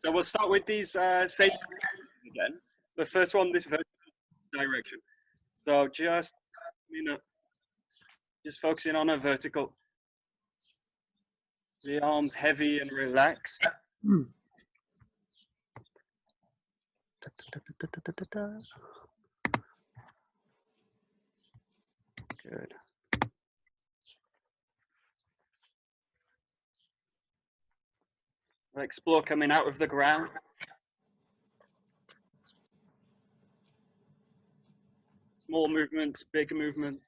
So we'll start with these same again. The first one, this vertical direction. So just, just focusing on a vertical. The arms heavy and relaxed. Good. Explore coming out of the ground. Small movements, big movements.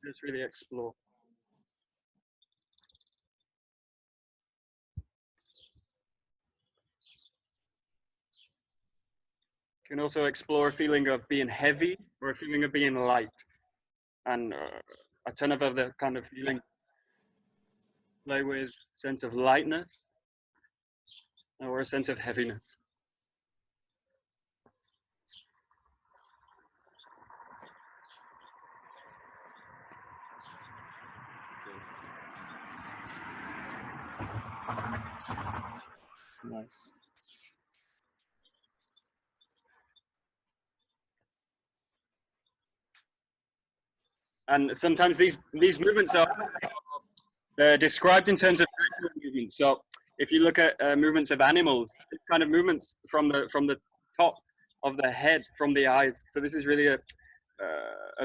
Just really explore. You can also explore a feeling of being heavy or a feeling of being light, and a ton of other kind of feeling. Play with sense of lightness or a sense of heaviness. Nice. And sometimes these movements are described in terms of actual movements. So if you look at movements of animals, it's kind of movements from the top of the head, from the eyes. So this is really a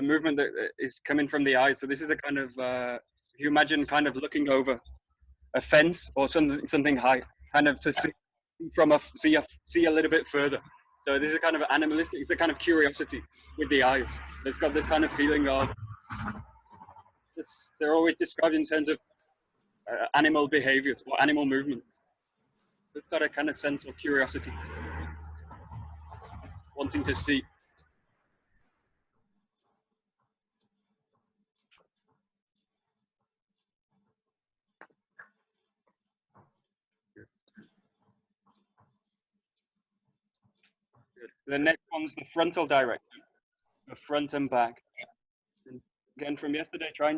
movement that is coming from the eyes. So this is a kind of if you imagine kind of looking over a fence or something high, kind of to see from see a little bit further. So this is a kind of animalistic. It's a kind of curiosity with the eyes. So it's got this kind of feeling of. They're always described in terms of animal behaviors or animal movements. It's got a kind of sense of curiosity, wanting to see. Good. The next one's the frontal direction, the front and back. And again, from yesterday, try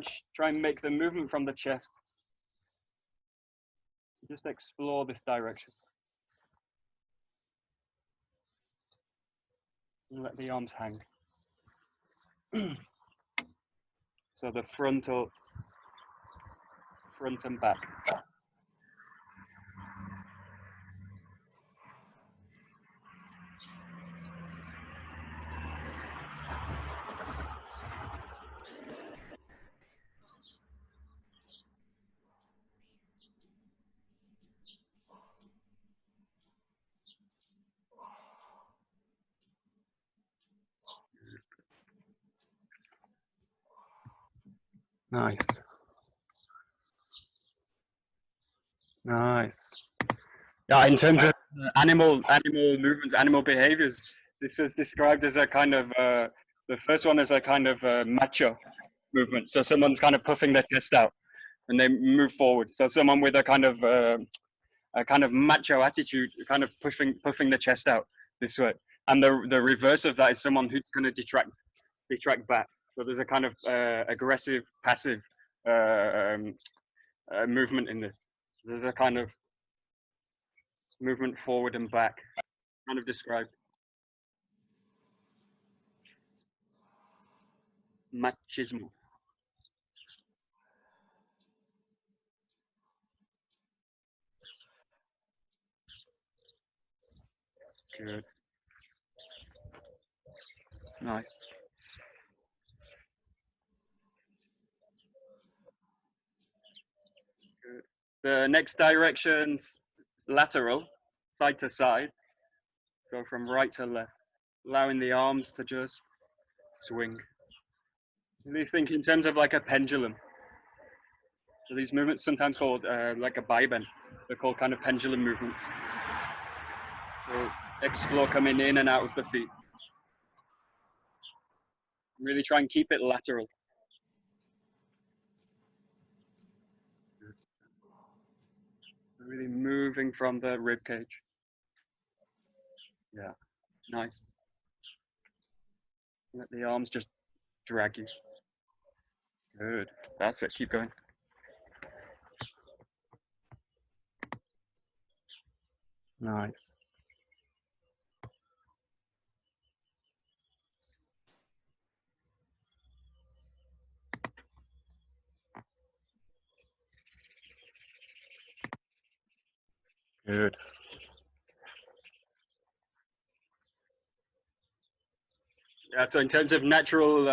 and make the movement from the chest. Just explore this direction. And let the arms hang. So the front and back. Nice. Nice. Yeah, in terms of animal movements, animal behaviors, this was described as a kind of the first one is a kind of macho movement. So someone's kind of puffing their chest out and they move forward. So someone with a kind of macho attitude, kind of puffing the chest out this way. And the reverse of that is someone who's going to detract back. So there's a kind of aggressive, passive movement in this. There's a kind of movement forward and back, kind of described. Machismo. Good. Nice. Good. The next direction's lateral, side to side. So from right to left, allowing the arms to just swing. Really think in terms of like a pendulum. So these movements sometimes called like a bibend. They're called kind of pendulum movements. So explore coming in and out of the feet. Really try and keep it lateral. Really moving from the rib cage. Yeah, nice. Let the arms just drag you. Good. That's it. Keep going. Nice. Good. Yeah, so in terms of natural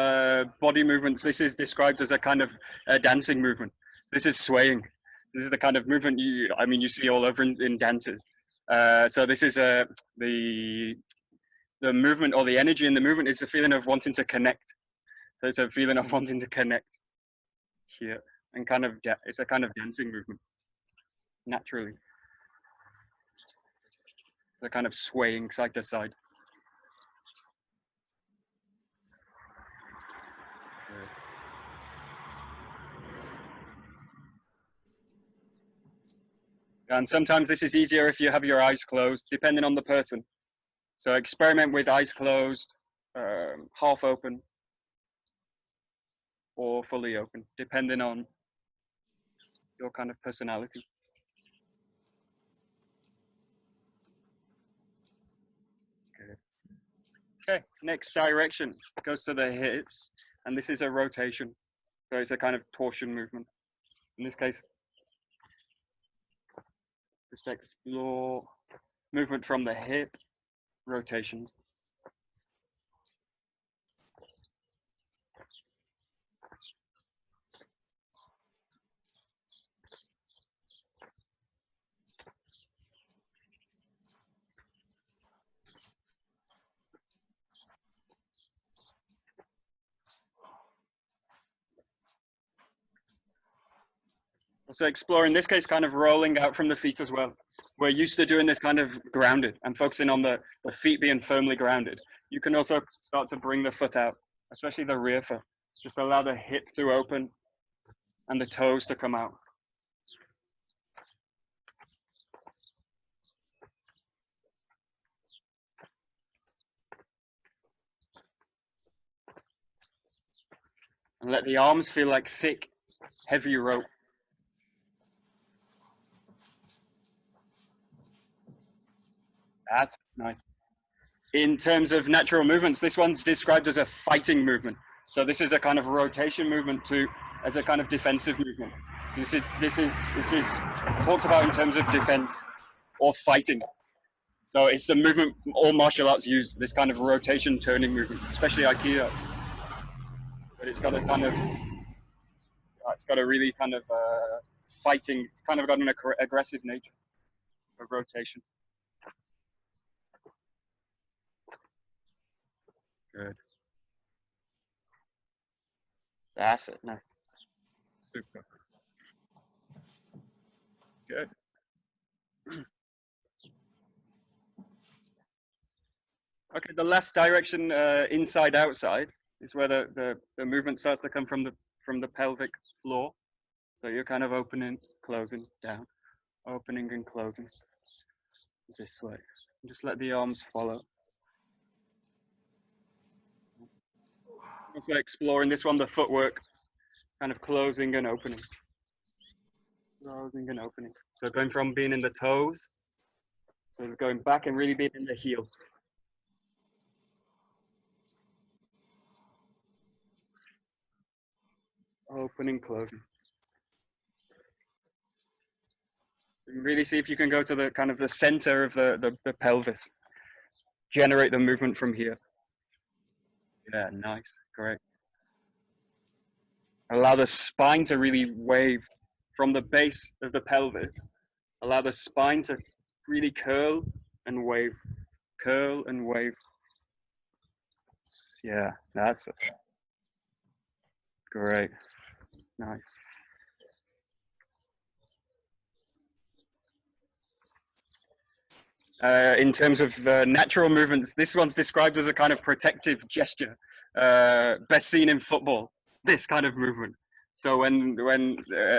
body movements, this is described as a kind of dancing movement. This is swaying. This is the kind of movement you see all over in dances. So this is the movement, or the energy in the movement is the feeling of wanting to connect. So it's a feeling of wanting to connect here, and it's a kind of dancing movement naturally. The kind of swaying side to side. And sometimes this is easier if you have your eyes closed, depending on the person. So experiment with eyes closed, half open, or fully open, depending on your kind of personality. Good. Okay, next direction goes to the hips, and this is a rotation. So it's a kind of torsion movement. In this case, just explore movement from the hip, rotations. So explore, in this case, kind of rolling out from the feet as well. We're used to doing this kind of grounded and focusing on the feet being firmly grounded. You can also start to bring the foot out, especially the rear foot. Just allow the hip to open and the toes to come out. And let the arms feel like thick, heavy rope. That's nice. In terms of natural movements, this one's described as a fighting movement. So this is a kind of rotation movement as a kind of defensive movement. This is talked about in terms of defense or fighting. So it's the movement all martial arts use, this kind of rotation turning movement, especially Aikido. But it's got a really kind of fighting, it's kind of got an aggressive nature of rotation. Good. That's it. Nice. Super. Good. Okay, the last direction, inside outside, is where the movement starts to come from the pelvic floor. So you're kind of opening, closing, down, opening and closing this way. Just let the arms follow. Also exploring this one, the footwork, kind of closing and opening. Closing and opening. So going from being in the toes, so going back and really being in the heel. Opening, closing. And really see if you can go to the kind of the center of the pelvis. Generate the movement from here. Yeah, nice, great. Allow the spine to really wave from the base of the pelvis. Allow the spine to really curl and wave, curl and wave. Yeah, that's it. Great, nice. In terms of natural movements, this one's described as a kind of protective gesture, best seen in football, this kind of movement. So when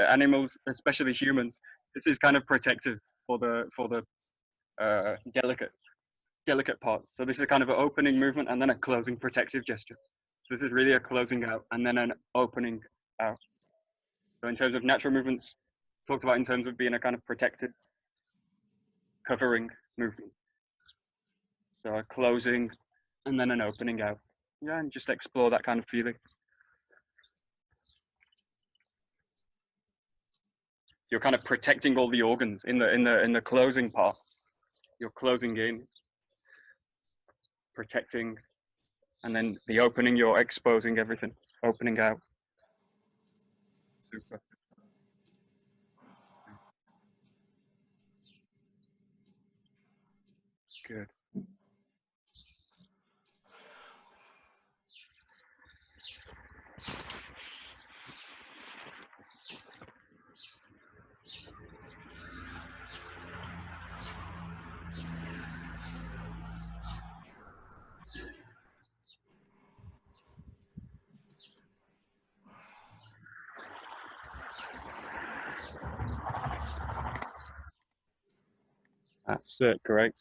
animals, especially humans, this is kind of protective for the delicate parts. So this is kind of an opening movement and then a closing protective gesture. This is really a closing out and then an opening out. So in terms of natural movements, talked about in terms of being a kind of protective, covering movement. So a closing and then an opening out. Yeah, and just explore that kind of feeling. You're kind of protecting all the organs in the closing part. You're closing in, protecting, and then the opening, you're exposing everything, opening out. Super. Good. That's it. Great.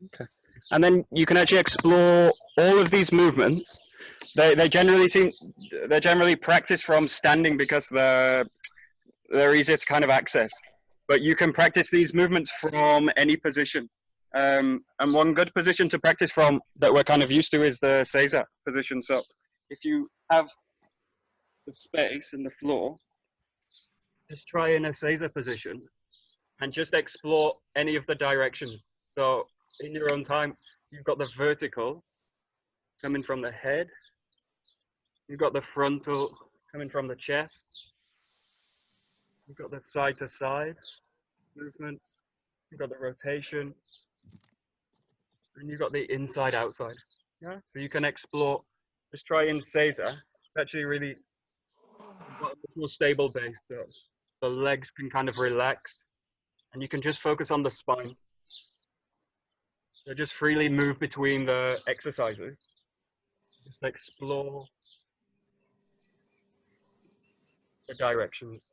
Okay. And then you can actually explore all of these movements. They generally practice from standing because they're easier to kind of access. But you can practice these movements from any position. And one good position to practice from that we're kind of used to is the Seiza position. So if you have the space and the floor, just try in a Seiza position and just explore any of the directions. So in your own time, you've got the vertical coming from the head. You've got the frontal coming from the chest. You've got the side to side movement. You've got the rotation. And you've got the inside outside. Yeah. So you can explore, just try in Seiza. It's actually really got a more stable base. So the legs can kind of relax and you can just focus on the spine. So just freely move between the exercises. Just explore the directions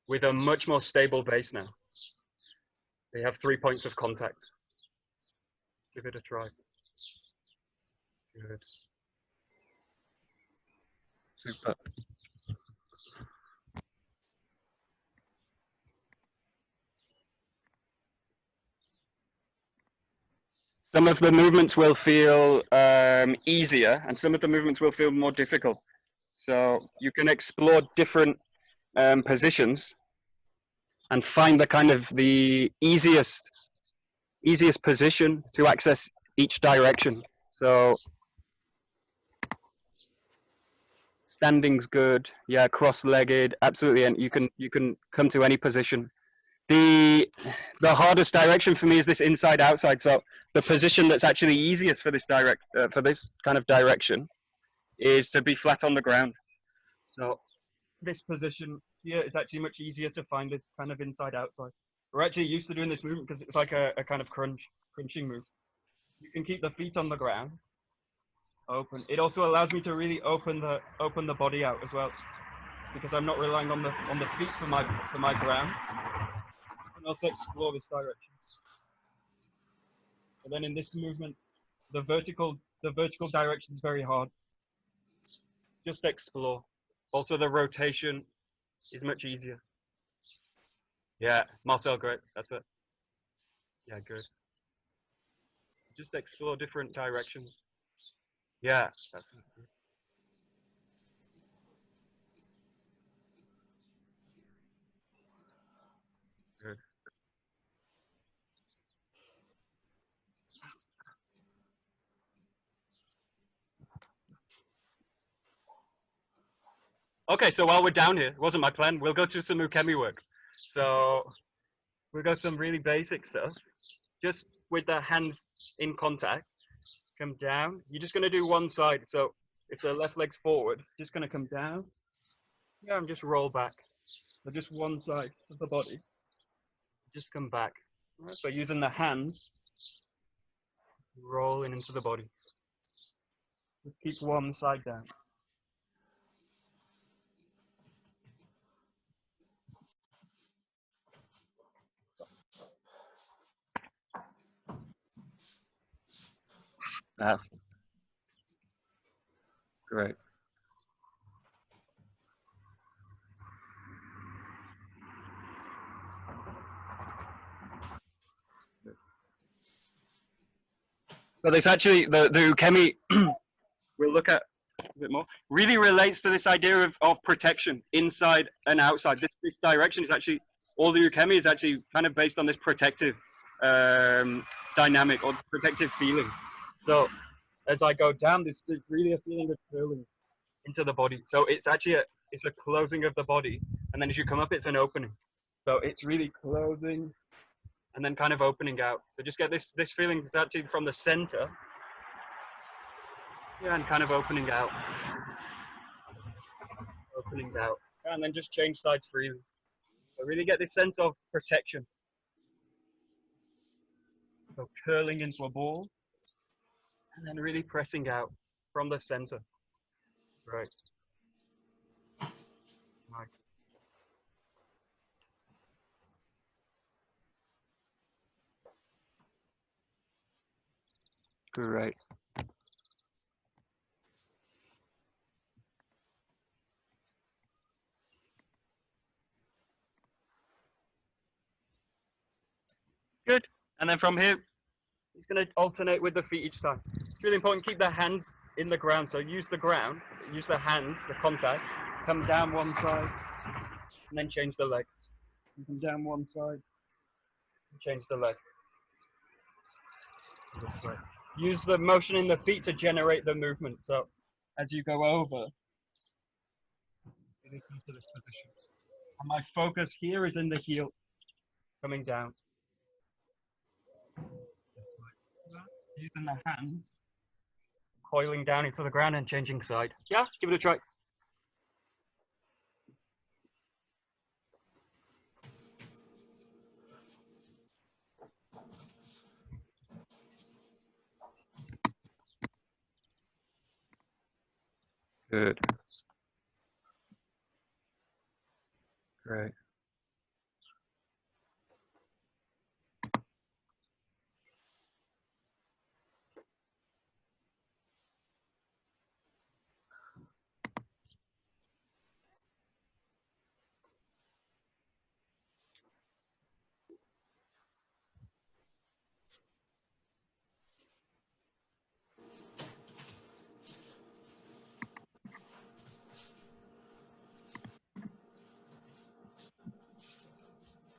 with a much more stable base now. They have 3 points of contact. Give it a try. Good. Super. Some of the movements will feel easier and some of the movements will feel more difficult. So you can explore different positions and find the kind of the easiest position to access each direction. So standing's good, yeah, cross-legged, absolutely, and you can come to any position. The hardest direction for me is this inside outside. So the position that's actually easiest for this for this kind of direction is to be flat on the ground. So this position here is actually much easier to find this kind of inside outside. We're actually used to doing this movement because it's like a kind of crunching move. You can keep the feet on the ground open. It also allows me to really open the body out as well, because I'm not relying on the feet for my ground. I can also explore this direction. And then in this movement, the vertical direction is very hard. Just explore. Also, the rotation is much easier. Yeah, Marcel, great. That's it. Yeah, good. Just explore different directions. Yeah, that's it. Good. Okay, so while we're down here, it wasn't my plan. We'll go to some Ukemi work. So we'll go some really basic stuff. Just with the hands in contact, come down. You're just going to do one side. So if the left leg's forward, just going to come down. Yeah, and just roll back. So just one side of the body. Just come back. Right, so using the hands, rolling into the body. Just keep one side down. That's great. So there's actually the Ukemi we'll look at a bit more, really relates to this idea of protection inside and outside. This direction is actually, all the Ukemi is actually kind of based on this protective dynamic or protective feeling. So as I go down, there's really a feeling of curling into the body. So it's actually it's a closing of the body, and then as you come up, it's an opening. So it's really closing and then kind of opening out. So just get this feeling. It's actually from the center, yeah, and kind of opening out, and then just change sides freely. So really get this sense of protection. So curling into a ball, and then really pressing out from the center. Right. Nice. Great. Good. And then from here, he's going to alternate with the feet each time. It's really important, keep the hands in the ground. So use the ground, use the hands, the contact, come down one side, and then change the leg. Come down one side, and change the leg. This way. Use the motion in the feet to generate the movement. So as you go over, into this position. And my focus here is in the heel, coming down. This way. Using the hands, coiling down into the ground and changing side. Yeah, give it a try. Good. Great.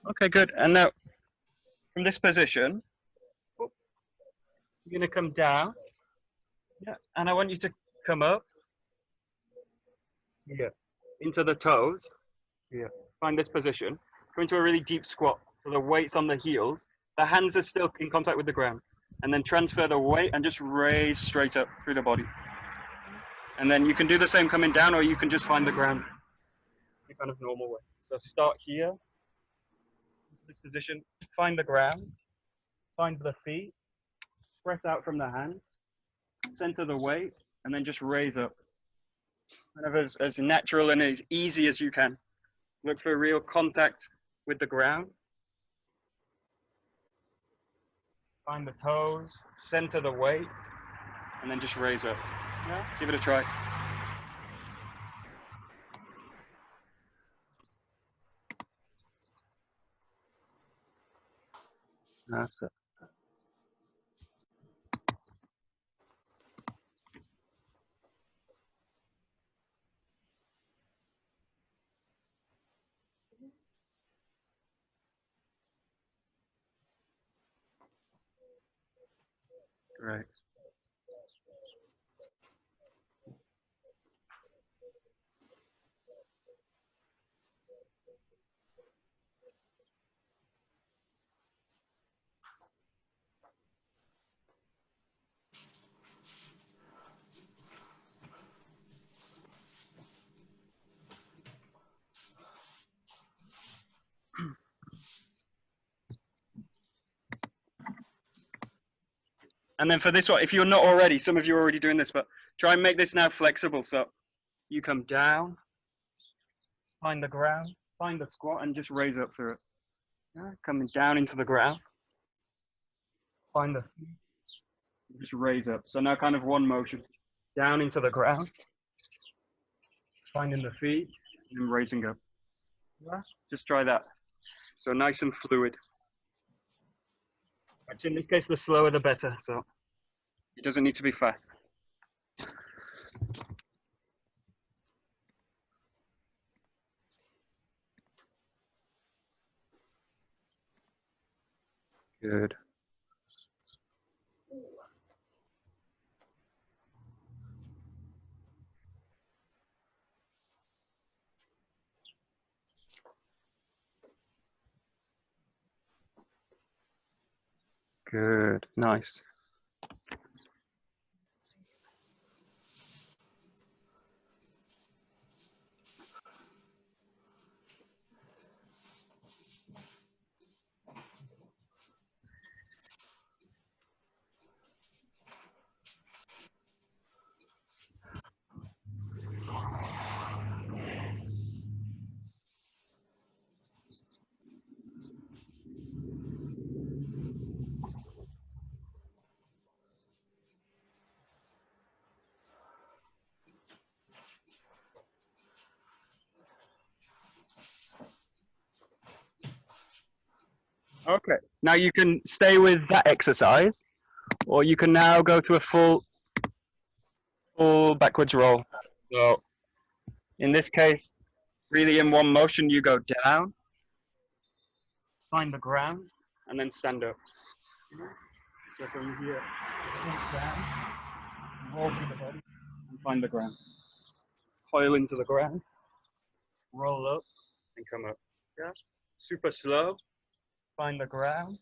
Okay, good. And now, from this position, you're going to come down. Yeah. And I want you to come up. Yeah. Into the toes. Yeah. Find this position. Go into a really deep squat. So the weight's on the heels. The hands are still in contact with the ground. And then transfer the weight and just raise straight up through the body. And then you can do the same coming down, or you can just find the ground in a kind of normal way. So start here, this position, find the ground, find the feet, press out from the hands, center the weight, and then just raise up. Kind of as natural and as easy as you can. Look for real contact with the ground. Find the toes, center the weight, and then just raise up. Yeah, give it a try. That's it. Right. And then for this one, if you're not already, some of you are already doing this, but try and make this now flexible. So you come down, find the ground, find the squat, and just raise up through it. Yeah, coming down into the ground, find the feet, just raise up. So now kind of one motion, down into the ground, finding the feet, and then raising up. Yeah, just try that. So nice and fluid. Actually, in this case, the slower the better. So It doesn't need to be fast. Good. Good. Nice. Okay. Now you can stay with that exercise, or you can now go to a full backwards roll. So in this case, really in one motion, you go down, find the ground, and then stand up. So from here, sink down, roll through the body, and find the ground. Coil into the ground, roll up, and come up. Yeah. Super slow. Find the ground,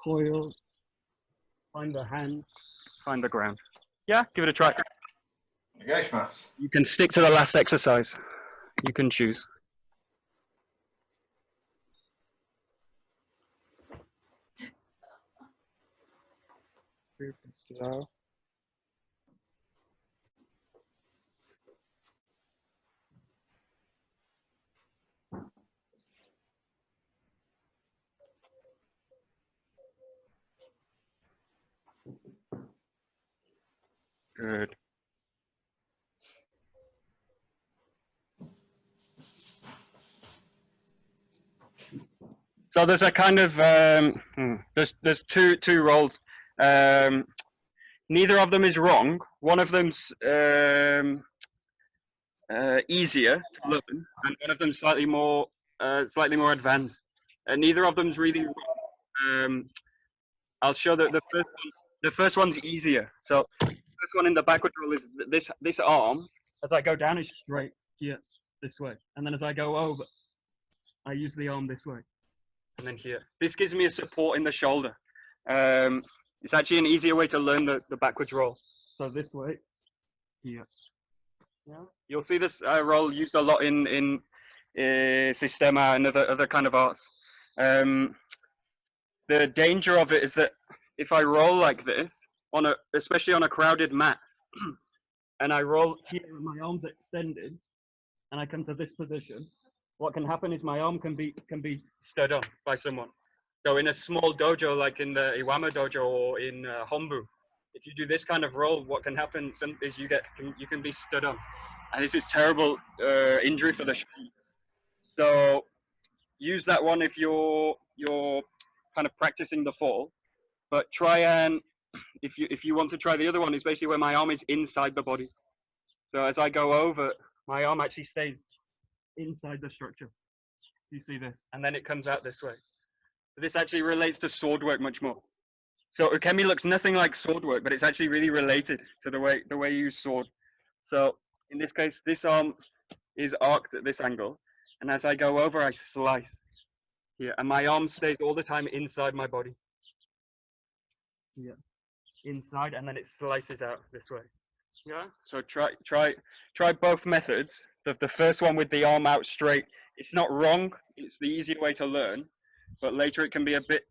coil, find the hand, find the ground. Yeah, give it a try. You can stick to the last exercise. You can choose. Super slow. Good. So there's a kind of there's two roles. Neither of them is wrong. One of them's easier to learn, and one of them's slightly more advanced. Neither of them's really wrong. I'll show that the first one's easier. So the first one in the backward roll is this arm. As I go down, is straight here this way, and then as I go over, I use the arm this way, and then here. This gives me a support in the shoulder. It's actually an easier way to learn the backwards roll. So this way, here. Yeah. You'll see this roll used a lot in Sistema and other kind of arts. The danger of it is that if I roll like this, especially on a crowded mat, and I roll here with my arms extended, and I come to this position, what can happen is my arm can be stood on by someone. So in a small dojo, like in the Iwama dojo or in Hombu, if you do this kind of roll, what can happen is you can be stood on, and this is terrible injury for the shoulder. So use that one if you're kind of practicing the fall, but try and if you want to try the other one, it's basically where my arm is inside the body. So as I go over, my arm actually stays inside the structure. You see this, and then it comes out this way. This actually relates to sword work much more. So Ukemi looks nothing like sword work, but it's actually really related to the way you use sword. So in this case, this arm is arced at this angle, and as I go over, I slice here, and my arm stays all the time inside my body. Yeah, inside, and then it slices out this way. Yeah. So try both methods. The first one with the arm out straight, it's not wrong. It's the easier way to learn, but later it can be a bit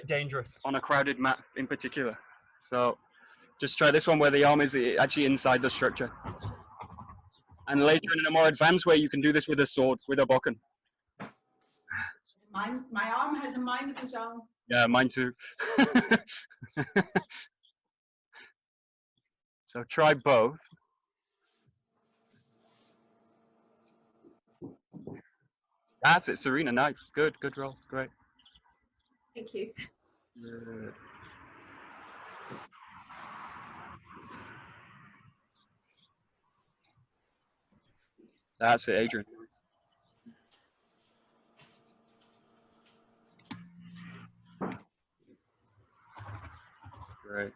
dangerous on a crowded mat in particular. So just try this one where the arm is actually inside the structure. And later in a more advanced way, you can do this with a sword, with a bokken. My arm has a mind of its own. Yeah, mine too. So try both. That's it, Serena. Nice. Good roll. Great. Thank you. Good. That's it, Adrian. Great.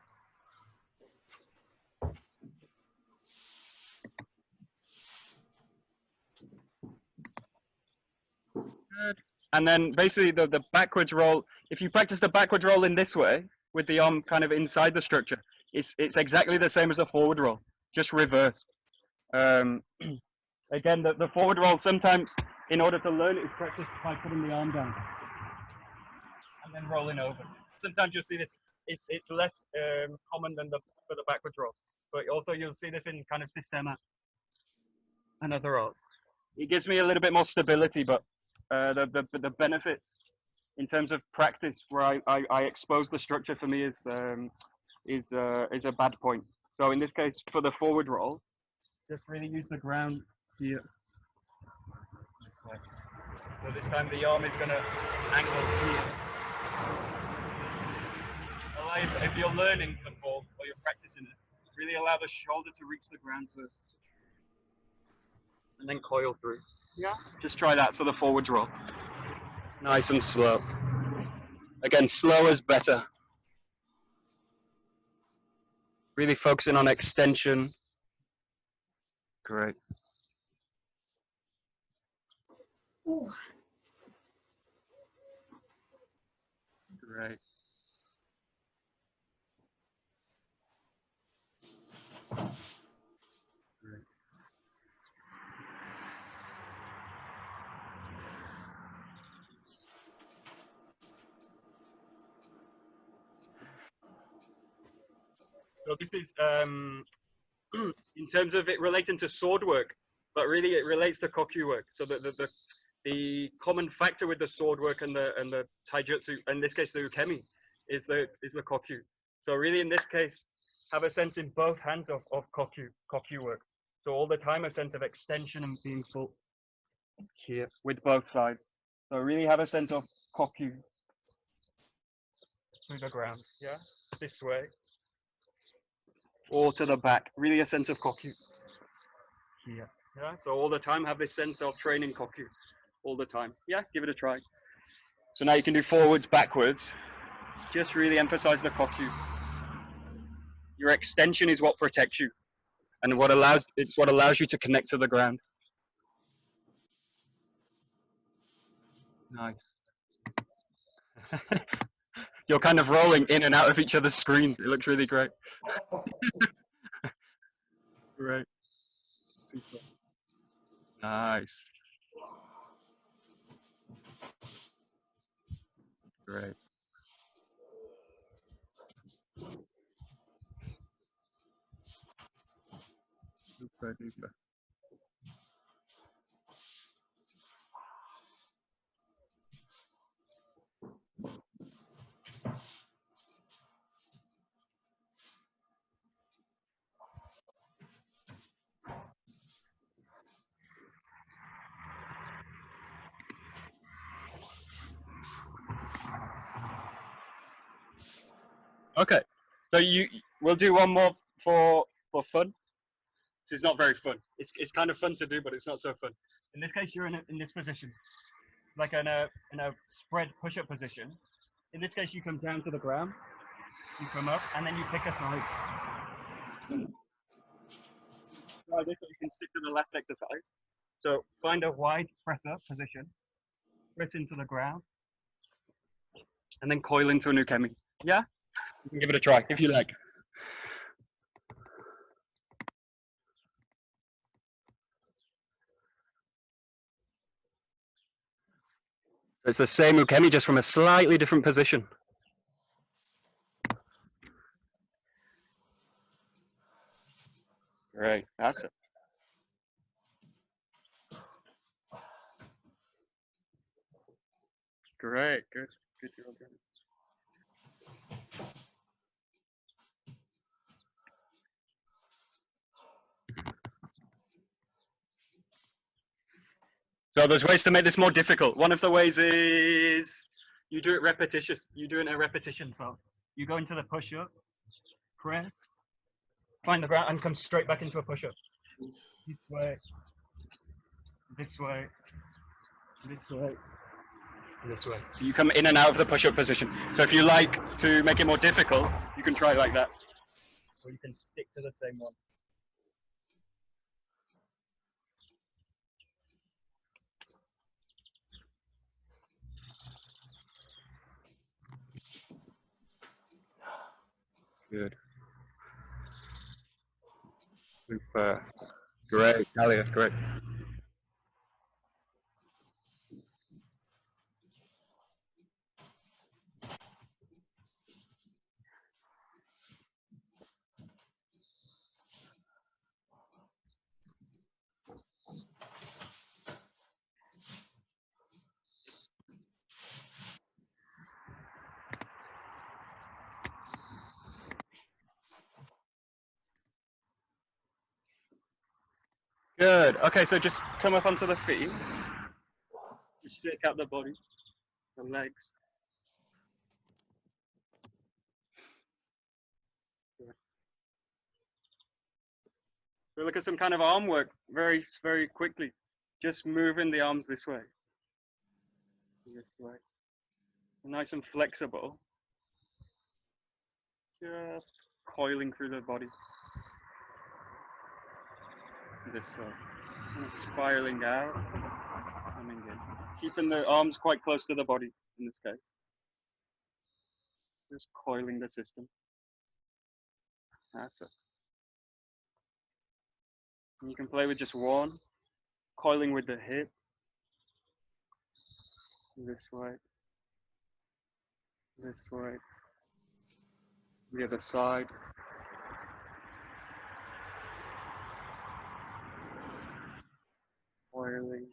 Good. And then basically the backwards roll, if you practice the backwards roll in this way, with the arm kind of inside the structure, it's exactly the same as the forward roll, just reversed. Again, the forward roll, sometimes in order to learn it, is practiced by putting the arm down and then rolling over. Sometimes you'll see this, it's less common than for the backwards roll, but also you'll see this in kind of sistema and other rolls. It gives me a little bit more stability, but the benefits in terms of practice, where I expose the structure, for me is a bad point. So in this case, for the forward roll, just really use the ground here. This way. So this time the arm is going to angle here. If you're learning football or you're practicing it, really allow the shoulder to reach the ground first. And then coil through. Yeah. Just try that, so the forwards roll. Nice and slow. Again, slow is better. Really focusing on extension. Great. Ooh. Great. Great. So this is in terms of it relating to sword work, but really it relates to Kokyu work. So the common factor with the sword work and the taijutsu, in this case the Ukemi, is the Kokyu. So really in this case, have a sense in both hands of Kokyu work. So all the time a sense of extension and being full here with both sides. So really have a sense of Kokyu through the ground, yeah, this way. Or to the back, really a sense of Kokyu here. Yeah, so all the time have this sense of training Kokyu all the time. Yeah, give it a try. So now you can do forwards, backwards. Just really emphasize the Kokyu. Your extension is what protects you, and what allows you to connect to the ground. Nice. You're kind of rolling in and out of each other's screens. It looks really great. Great. Super. Nice. Great. Super duper. Okay, so we'll do one more for fun. This is not very fun. It's kind of fun to do, but it's not so fun. In this case, you're in this position, like in a spread push-up position. In this case, you come down to the ground, you come up, and then you pick a side. Try this, so you can stick to the last exercise. So find a wide press-up position, press into the ground, and then coil into a Ukemi. Yeah, you can give it a try if you like. It's the same Ukemi, just from a slightly different position. Great, that's it. Great, good job. So there's ways to make this more difficult. One of the ways is you do it repetitious. You do it in a repetition. So you go into the push-up, press, find the ground, and come straight back into a push-up. This way. this way, this way, this way. So you come in and out of the push-up position. So if you like to make it more difficult, you can try like that. Or you can stick to the same one. Good. Super. Great, Talia, great. Good. Okay, so just come up onto the feet. Just shake out the body, the legs. Good. So look at some kind of arm work very, very quickly. Just moving the arms this way. This way. Nice and flexible. Just coiling through the body. This way. And spiraling out. Coming in. Keeping the arms quite close to the body in this case. Just coiling the system. That's it. And you can play with just one. Coiling with the hip. This way. This way. The other side. Coiling.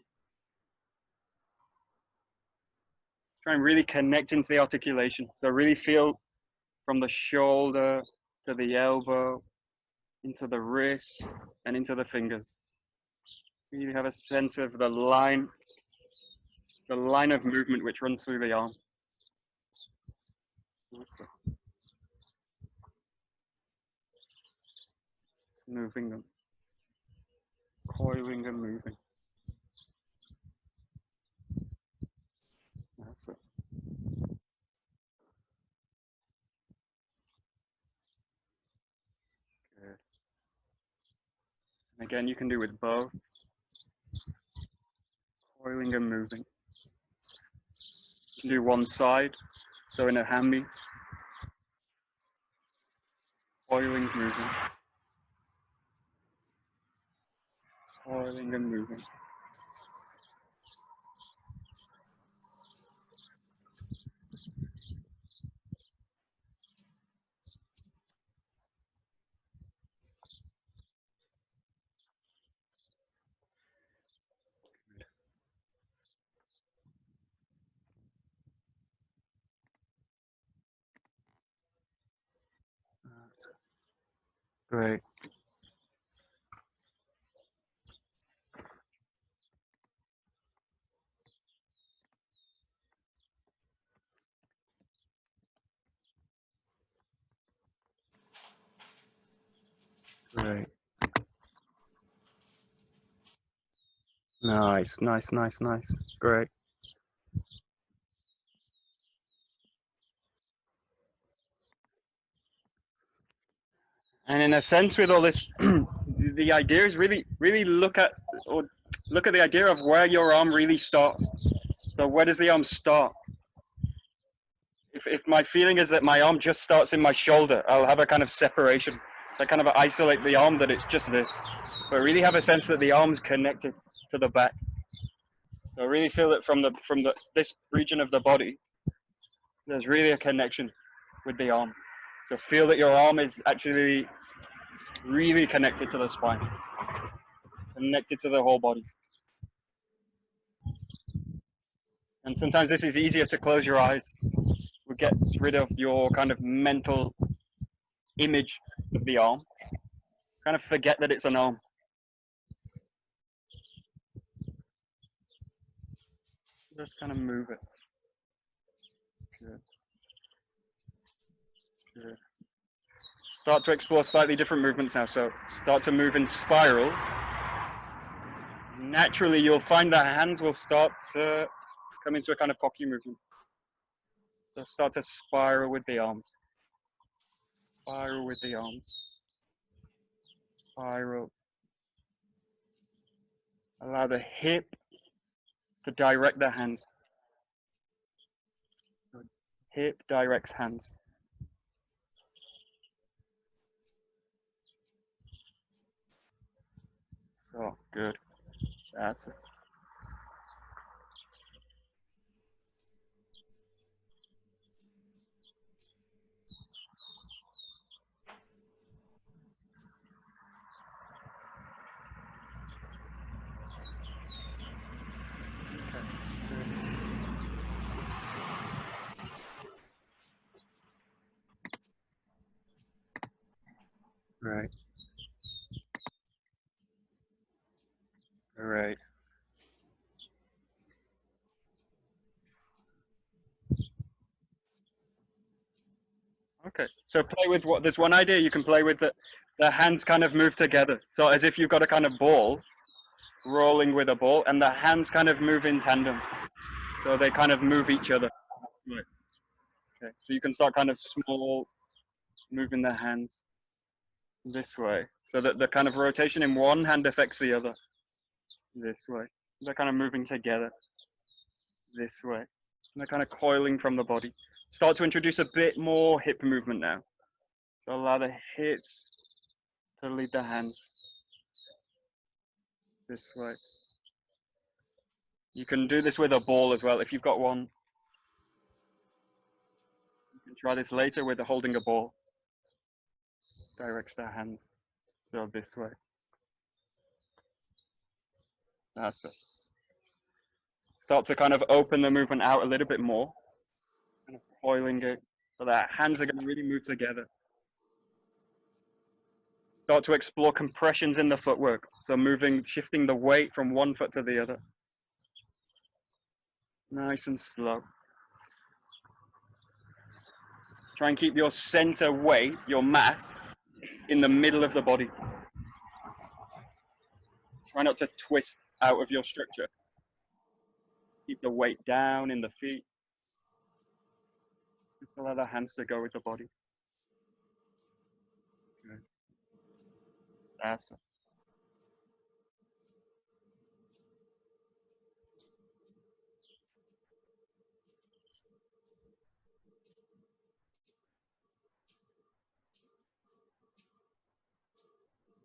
Try and really connect into the articulation. So really feel from the shoulder to the elbow, into the wrist, and into the fingers. You have a sense of the line of movement which runs through the arm. Moving them, coiling and moving. That's it. Good. And again, you can do with both. Coiling and moving. You can do one side, so in a hammy. Coiling, moving. Coiling and moving. Great. Great. Nice, nice, nice, nice. Great. And in a sense, with all this, the idea is really look at the idea of where your arm really starts. So where does the arm start? If my feeling is that my arm just starts in my shoulder, I'll have a kind of separation. I kind of isolate the arm that it's just this. But really have a sense that the arm's connected to the back. So really feel that from this region of the body, there's really a connection with the arm. So feel that your arm is actually really connected to the spine, connected to the whole body. And sometimes this is easier to close your eyes. We get rid of your kind of mental image of the arm. Kind of forget that it's an arm. Just kind of move it. Good. Good. Start to explore slightly different movements now. So start to move in spirals. naturally you'll find that hands will start to come into a kind of Kokyu movement. They'll start to spiral with the arms. Spiral with the arms. Spiral. Allow the hip to direct the hands. Hip directs hands. So good. That's it. Okay. Good. Right. Right. Okay. So play with what? There's one idea you can play with that the hands kind of move together. So as if you've got a kind of ball rolling with a ball, and the hands kind of move in tandem. So they kind of move each other. Right. Okay. So you can start kind of small, moving the hands this way, so that the kind of rotation in one hand affects the other. This way. They're kind of moving together. This way. And they're kind of coiling from the body. Start to introduce a bit more hip movement now. So allow the hips to lead the hands this way. You can do this with a ball as well. If you've got one, you can try this later with holding a ball. Directs the hands. So this way. That's it. Start to kind of open the movement out a little bit more. Kind of coiling it. So that hands are going to really move together. Start to explore compressions in the footwork. So moving, shifting the weight from one foot to the other. Nice and slow. Try and keep your center weight, your mass, in the middle of the body. Try not to twist out of your structure. Keep the weight down in the feet. Just allow the hands to go with the body. Good. That's it.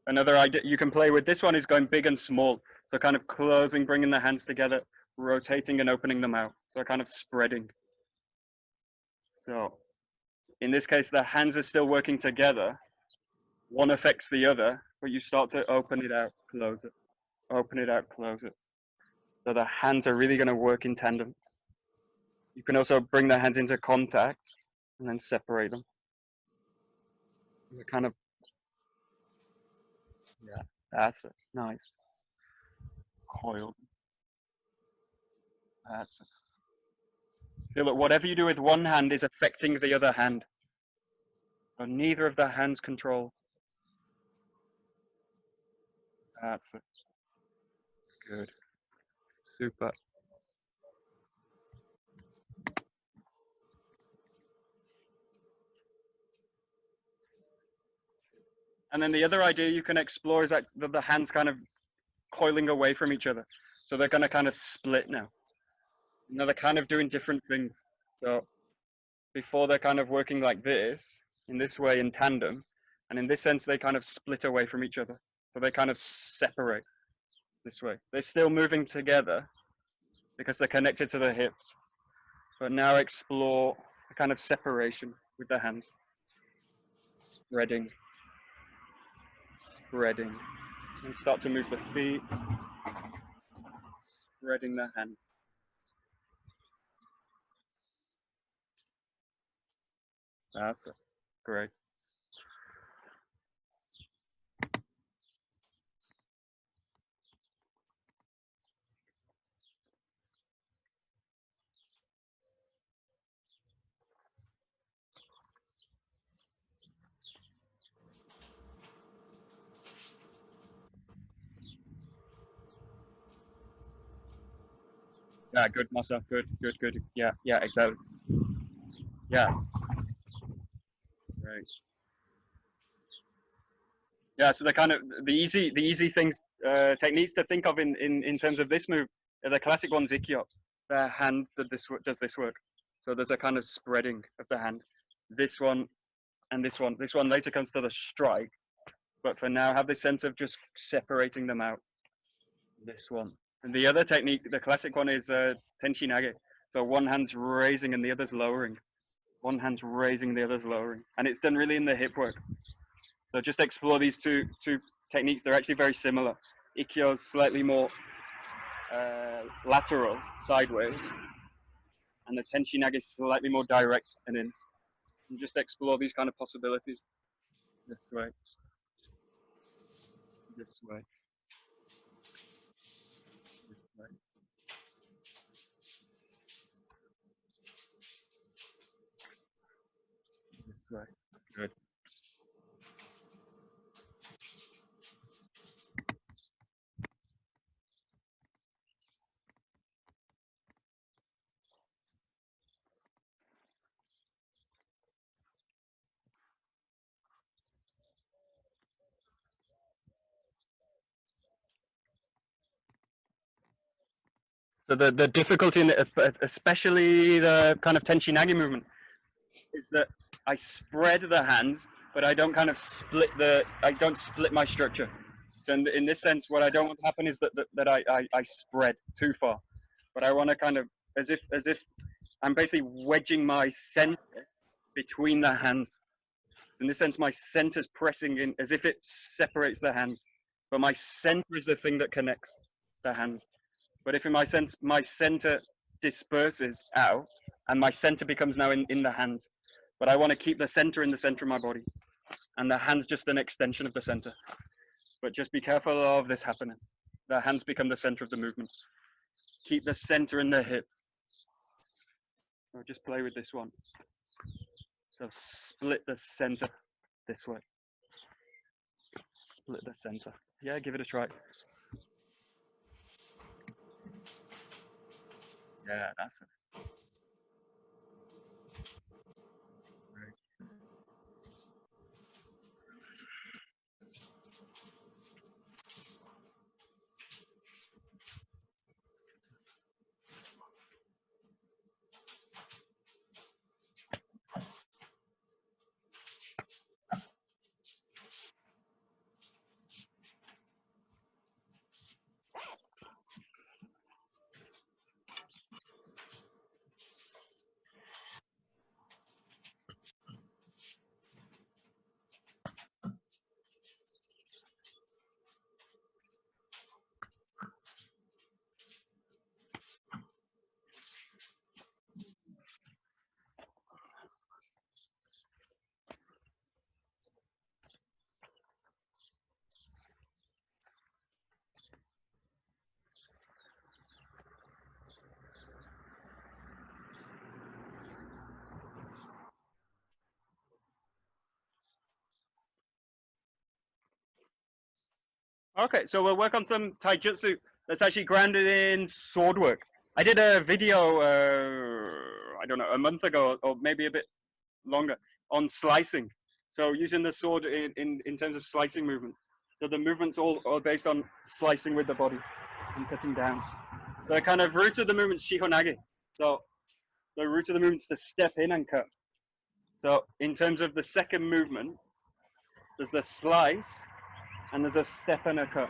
Another idea you can play with this one is going big and small. So kind of closing, bringing the hands together, rotating and opening them out. So kind of spreading. So in this case, the hands are still working together. One affects the other, but you start to open it out, close it, open it out, close it. So the hands are really going to work in tandem. You can also bring the hands into contact and then separate them. They're kind of, yeah, that's it. Nice. Coiled. That's it. Feel that whatever you do with one hand is affecting the other hand. So neither of the hands controls. That's it. Good. Super. And then the other idea you can explore is that the hands kind of coiling away from each other. So they're going to kind of split now. Now they're kind of doing different things. So before they're kind of working like this, in this way in tandem, and in this sense they kind of split away from each other. So they kind of separate this way. They're still moving together because they're connected to the hips. But now explore a kind of separation with the hands. Spreading, spreading. And start to move the feet, spreading the hands. That's it. Great. Yeah, good, Masa. Good, good, good. Yeah, yeah, exactly. Yeah, right. Yeah, so the easy things techniques to think of in terms of this move are the classic ones. Ikkyo, the hand does this work. So there's a kind of spreading of the hand. This one and this one. This one later comes to the strike, but for now have the sense of just separating them out. This one. And the other technique, the classic one, is tenchinage. So one hand's raising and the other's lowering. One hand's raising, the other's lowering, and it's done really in the hip work. So just explore these two techniques. They're actually very similar. Ikkyo's slightly more lateral, sideways, and the tenchinage is slightly more direct and in. And just explore these kind of possibilities. This way, this way, this way. This way. Good. So the difficulty in it, especially the kind of tenchinage movement, is that I spread the hands, but I don't kind of I don't split my structure. So in this sense, what I don't want to happen is that I spread too far, but I want to kind of, as if I'm basically wedging my center between the hands. So in this sense, my center's pressing in as if it separates the hands, but my center is the thing that connects the hands. But if in my sense, my center disperses out and my center becomes now in the hands, but I want to keep the center in the center of my body and the hands just an extension of the center. But just be careful of this happening. The hands become the center of the movement. Keep the center in the hips. So just play with this one. So split the center this way. Split the center. Yeah, give it a try. Yeah, that's it. Right. Okay, so we'll work on some taijutsu that's actually grounded in sword work. I did a video, I don't know, a month ago or maybe a bit longer on slicing. So using the sword in terms of slicing movements. So the movements all based on slicing with the body and cutting down. The kind of root of the movement is shihonage. So the root of the movement is to step in and cut. So in terms of the second movement, there's the slice and there's a step and a cut.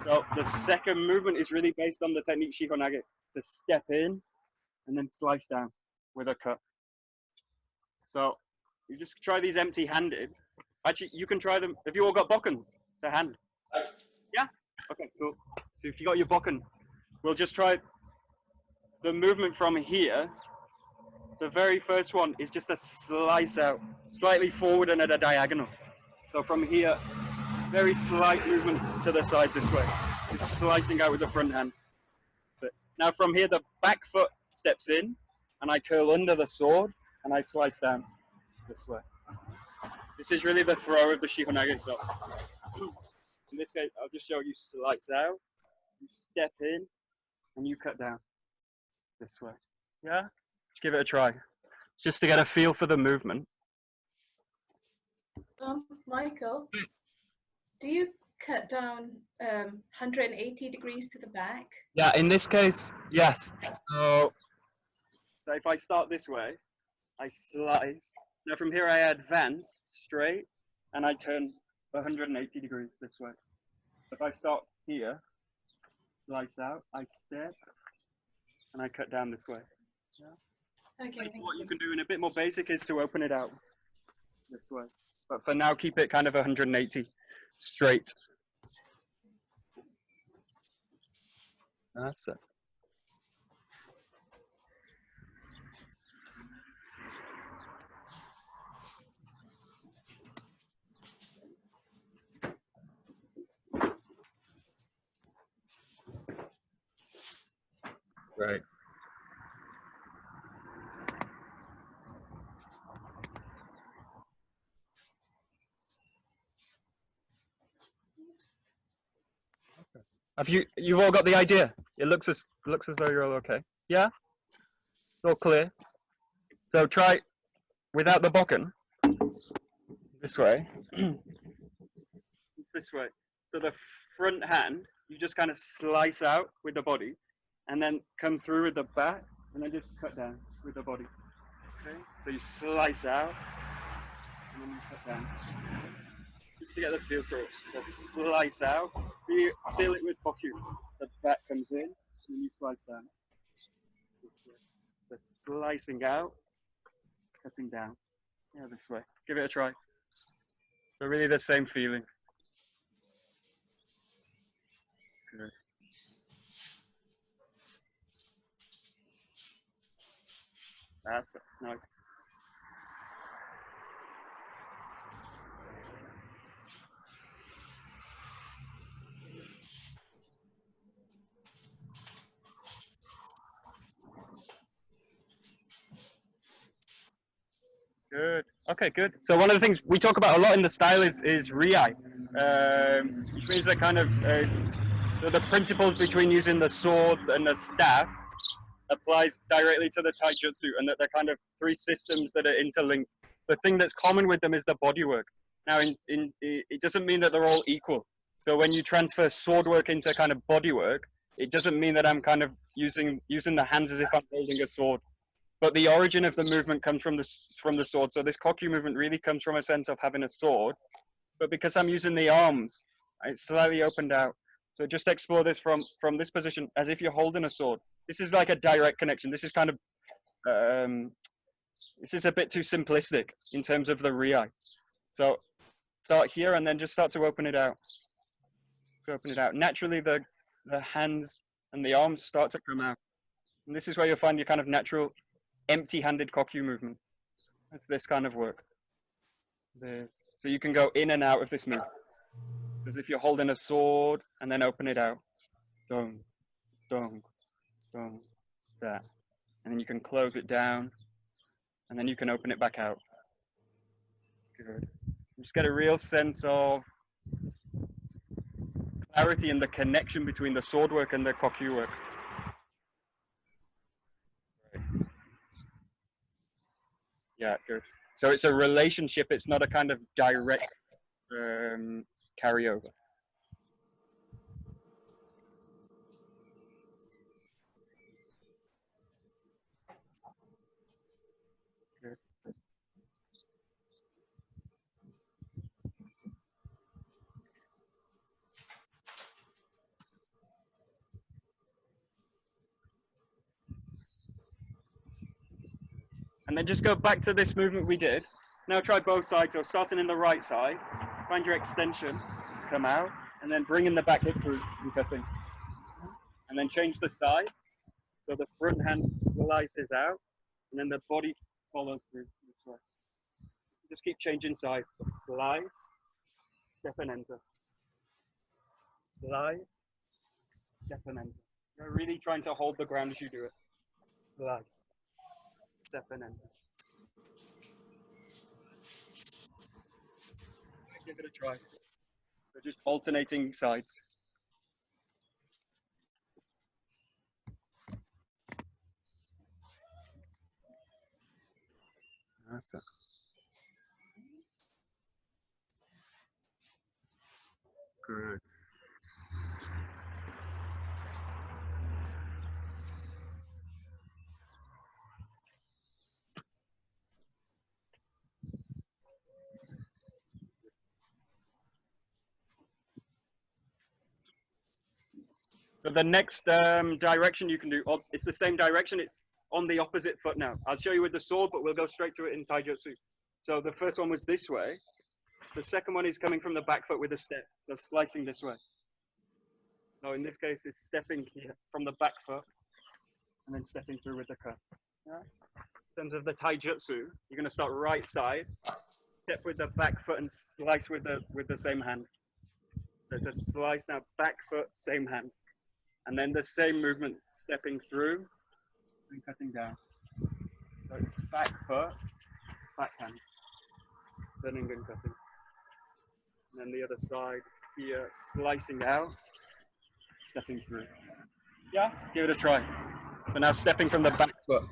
So the second movement is really based on the technique shihonage, to step in and then slice down with a cut. So you just try these empty-handed. Actually, you can try them. Have you all got bokkens to hand? Yeah? Okay, cool. So if you got your bokken, we'll just try the movement from here. The very first one is just a slice out, slightly forward and at a diagonal. So from here, very slight movement to the side this way. It's slicing out with the front hand. But now from here, the back foot steps in, and I curl under the sword, and I slice down this way. This is really the throw of the shihonage. So in this case, I'll just show you slice out, you step in, and you cut down this way. Yeah? Just give it a try. Just to get a feel for the movement. Michael, do you cut down 180 degrees to the back? Yeah, in this case, yes. So if I start this way, I slice. Now from here I advance straight, and I turn 180 degrees this way. If I start here, slice out, I step, and I cut down this way. Yeah. Okay, thank What you. you can do in a bit more basic is to open it out this way. But for now, keep it kind of 180 straight. That's it. Right. You've all got the idea? It looks as though you're all okay. Yeah? All clear. So try without the bokken. This way. It's this way. So the front hand, you just kind of slice out with the body, and then come through with the back, and then just cut down with the body. Okay? So you slice out, and then you cut down. Just to get the feel for it. So slice out. You feel it with Kokyu. The back comes in, and then you slice down. This way. The slicing out, cutting down. Yeah, this way. Give it a try. So really the same feeling. Good. That's it. Nice. Good. Okay, good. So one of the things we talk about a lot in the style is riai, which means that kind of the principles between using the sword and the staff applies directly to the taijutsu, and that they're kind of three systems that are interlinked. The thing that's common with them is the bodywork. Now, it doesn't mean that they're all equal. So when you transfer sword work into kind of bodywork, it doesn't mean that I'm kind of using the hands as if I'm holding a sword. But the origin of the movement comes from the sword. So this Kokyu movement really comes from a sense of having a sword, but because I'm using the arms, it's slightly opened out. So just explore this from this position as if you're holding a sword. This is like a direct connection. This is kind of this is a bit too simplistic in terms of the riai. So start here and then just start to open it out. To open it out. Naturally, the hands and the arms start to come out. And this is where you'll find your kind of natural empty-handed Kokyu movement. That's this kind of work. This. So you can go in and out of this move. As if you're holding a sword and then open it out. Dong, dong, dong, that. And then you can close it down and then you can open it back out. Good. Just get a real sense of clarity in the connection between the sword work and the Kokyu work. Yeah, good. So it's a relationship. It's not a kind of direct carryover. Good. And then just go back to this movement we did. Now try both sides. So starting in the right side, find your extension, come out, and then bring in the back hip through and cutting. And then change the side. So the front hand slices out, and then the body follows through this way. Just keep changing sides. So slice, step and enter. Slice, step and enter. You're really trying to hold the ground as you do it. Slice, step and enter. Give it a try. So just alternating sides. That's it. Good. So the next direction you can do, it's the same direction, it's on the opposite foot now. I'll show you with the sword, but we'll go straight to it in taijutsu. So the first one was this way. The second one is coming from the back foot with a step, so slicing this way. So in this case, it's stepping here from the back foot and then stepping through with the cut. Yeah. In terms of the taijutsu, you're going to start right side, step with the back foot and slice with the same hand. So it's a slice now, back foot, same hand. And then the same movement, stepping through and cutting down. So back foot, back hand, turning and cutting. And then the other side here, slicing out, stepping through. Yeah, give it a try. So now stepping from the back foot.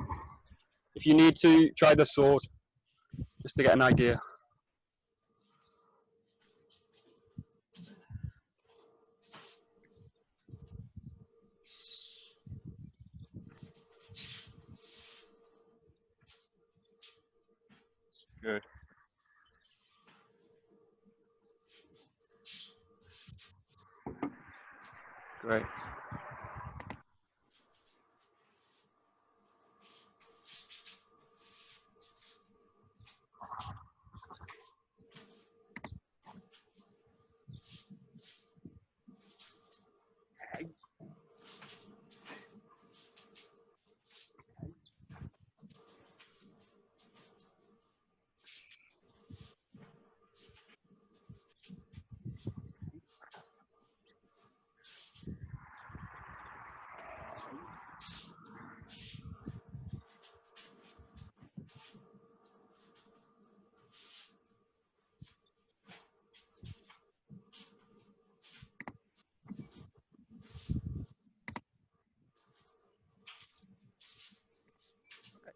If you need to, try the sword, just to get an idea. Good. Great.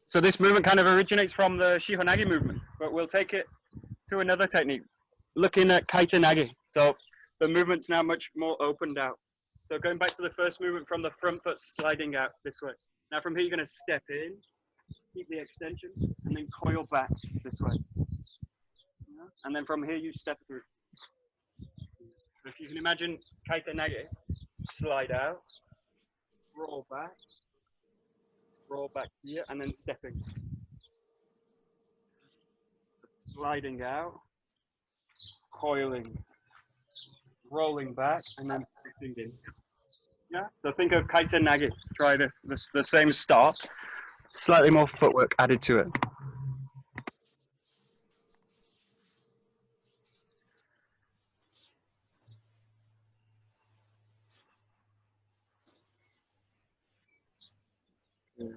So this movement kind of originates from the Shihonage movement, but we'll take it to another technique, looking at Kaitenage. So the movement's now much more opened out. So going back to the first movement from the front foot sliding out this way. Now from here you're going to step in, keep the extension, and then coil back this way. And then from here you step through. If you can imagine Kaitenage, slide out, roll back here, and then stepping. Sliding out, coiling, rolling back, and then fixing in. Yeah, so think of Kaitenage. Try this, the same start, slightly more footwork added to it. Yeah.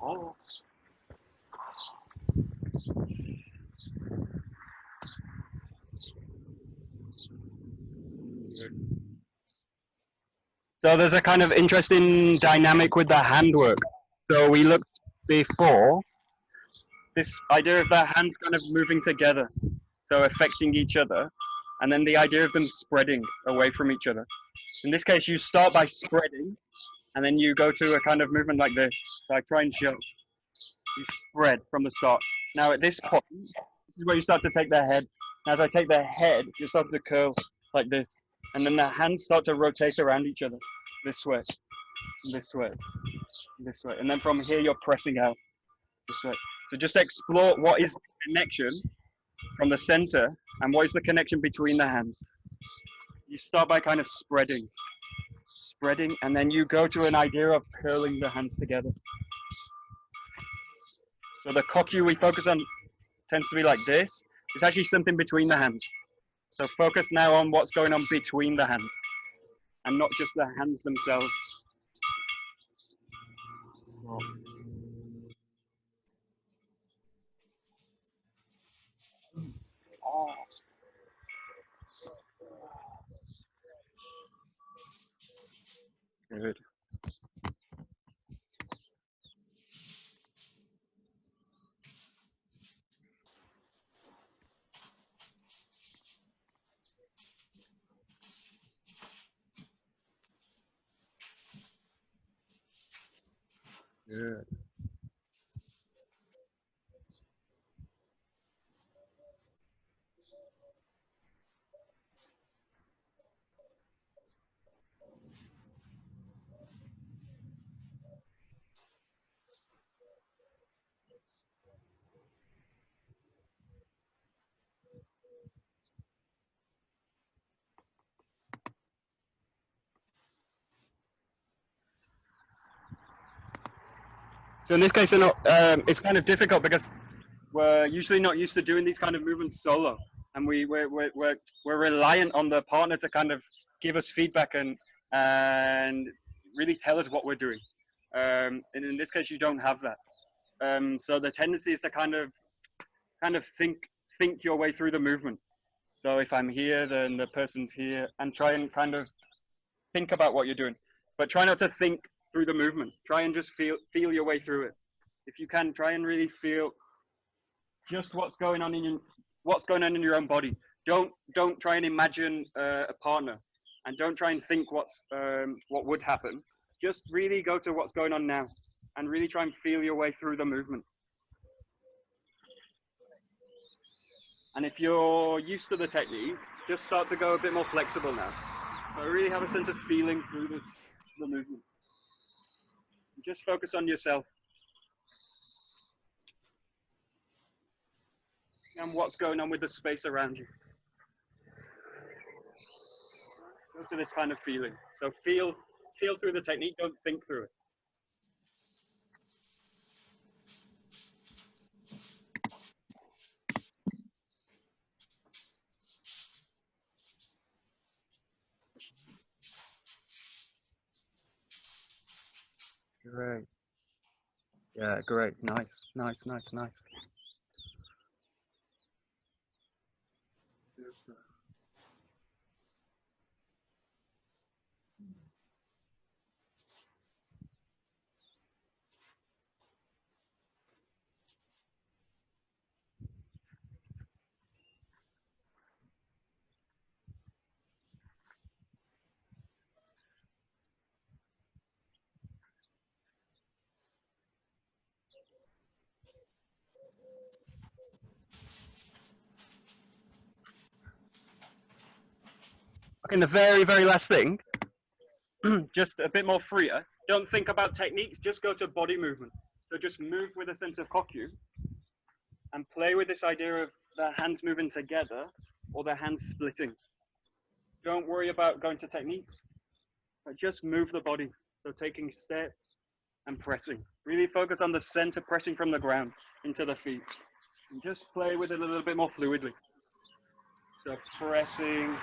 Oh. So there's a kind of interesting dynamic with the handwork. So we looked before, this idea of the hands kind of moving together, so affecting each other, and then the idea of them spreading away from each other. In this case, you start by spreading, and then you go to a kind of movement like this. So I try and show. You spread from the start. Now at this point, this is where you start to take the head. Now as I take the head, you start to curl like this. And then the hands start to rotate around each other. This way, this way, this way. And then from here, you're pressing out this way. So just explore what is the connection from the center and what is the connection between the hands. You start by kind of spreading, and then you go to an idea of curling the hands together. So the kokyu we focus on tends to be like this. It's actually something between the hands. So focus now on what's going on between the hands and not just the hands themselves. Good. Good. So in this case, it's kind of difficult because we're usually not used to doing these kind of movements solo, and we're reliant on the partner to kind of give us feedback and really tell us what we're doing. And in this case, you don't have that. So the tendency is to kind of think your way through the movement. So if I'm here, then the person's here, and try and kind of think about what you're doing, but try not to think through the movement. Try and just feel your way through it. If you can, try and really feel just what's going on in your own body. Don't try and imagine a partner, and don't try and think what would happen. Just really go to what's going on now, and really try and feel your way through the movement. And if you're used to the technique, just start to go a bit more flexible now. So really have a sense of feeling through the movement. Just focus on yourself and what's going on with the space around you. Go to this kind of feeling. So feel through the technique, don't think through it. Great. Yeah, great. Nice. Super. Okay, and the very, very last thing, just a bit more freer. Don't think about techniques, just go to body movement. So just move with a sense of Kokyu and play with this idea of the hands moving together or the hands splitting. Don't worry about going to technique, but just move the body. So taking steps and pressing. Really focus on the center, pressing from the ground into the feet. And just play with it a little bit more fluidly. So pressing,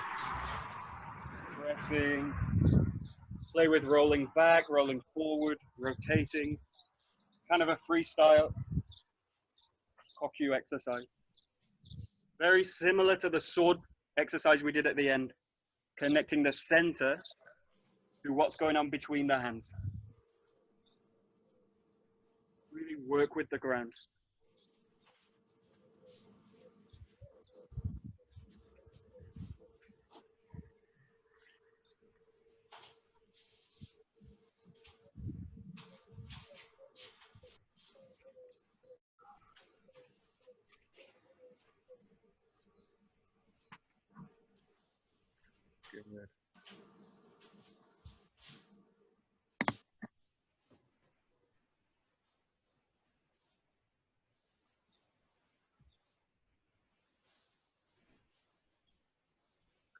play with rolling back, rolling forward, rotating, kind of a freestyle Kokyu exercise. Very similar to the sword exercise we did at the end, connecting the center to what's going on between the hands. Really work with the ground. Good.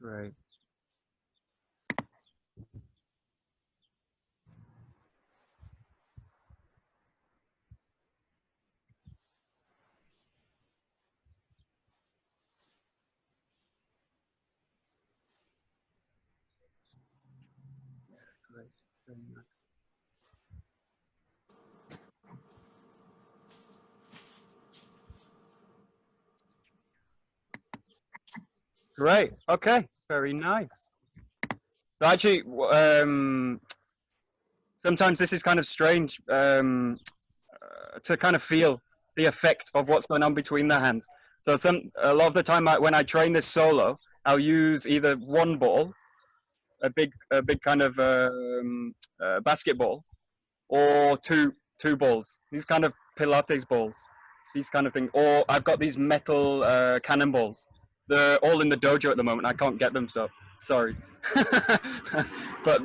Great. Great. Very nice. Great. Okay. Very nice. So actually, sometimes this is kind of strange to kind of feel the effect of what's going on between the hands. So a lot of the time when I train this solo, I'll use either one ball, a big kind of basketball, or two balls. These kind of Pilates balls, these kind of things. Or I've got these metal cannonballs. They're all in the dojo at the moment. I can't get them, so sorry. But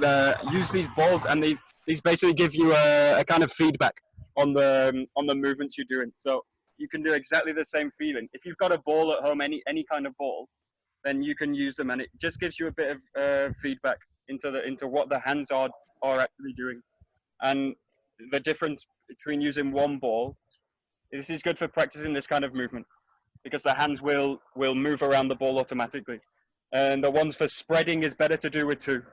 use these balls, and these basically give you a kind of feedback on the movements you're doing. So you can do exactly the same feeling. If you've got a ball at home, any kind of ball, then you can use them, and it just gives you a bit of feedback into what the hands are actually doing. And the difference between using one ball, this is good for practicing this kind of movement, because the hands will move around the ball automatically. And the ones for spreading is better to do with two,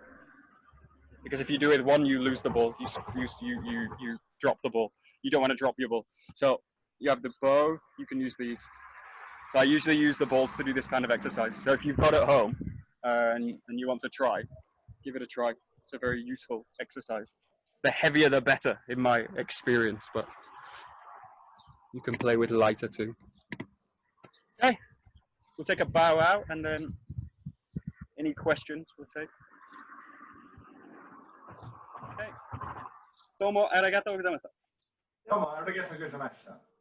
because if you do it with one, you lose the ball. You drop the ball. You don't want to drop your ball. So you have the both. You can use these. So I usually use the balls to do this kind of exercise. So if you've got it at home and you want to try, give it a try. It's a very useful exercise. The heavier the better, in my experience, but you can play with lighter too. Okay, we'll take a bow out, and then any questions we'll take. Okay. どうもありがとうございました。どうもありがとうございました。